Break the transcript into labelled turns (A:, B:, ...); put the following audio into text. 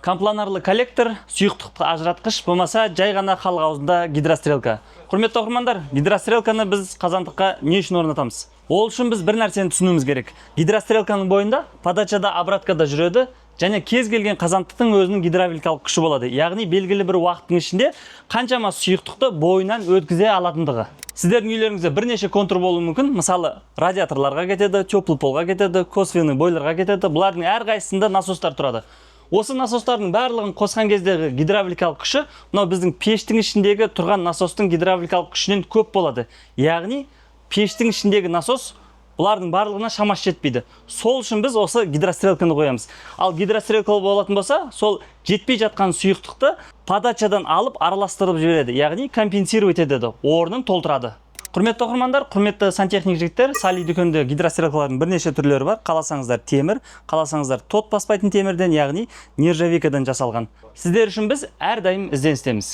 A: Компланарлы коллектор, сұйықтықты ажыратқыш, болмаса жай ғана халық аузында гидрострелка. Құрметті оқырмандар, гидрострелканы біз қазандыққа не үшін орнатамыз? Ол үшін біз бір нәрсені түсінуіміз керек. Гидрострелканың бойында подачада, обраткада жүреді, және кез келген қазандықтың өзінің гидравликалық күші болады. Яғни белгілі бір уақыттың ішінде қаншама сұйықтықты бойынан өткізе алатындығы. Сіздердің үйлеріңізде бірнеше контур болуы мүмкін. Мысалы, радиаторларға кетеді, теплый полға кетеді, косвенный бойлерға кетеді. Бұлардың әрқайсысында насостар тұрады. Осы насостардың барлығын қосқан кездегі гидравликалық күші, мынау біздің пештің ішіндегі тұрған насостың гидравликалық күшінен көп болады. Яғни, пештің ішіндегі насос бұлардың барлығына шамасы жетпейді. Сол үшін біз осы гидрострелканы қоямыз. Ал гидрострелкалы болатын болса, сол жетпей жатқан сұйықтықты подачадан алып араластырып жібереді. Яғни компенсировать етеді, орнын толтырады. Құрметті оқырмандар, құрметті сантехник жігіттер, Сали дүкенде гидрострелкалардың бірнеше түрлері бар. Қаласаңыздар темір, қаласаңыздар тот баспайтын темірден, яғни нержавейкадан жасалған. Сіздер үшін біз әрдайым ізденістеміз.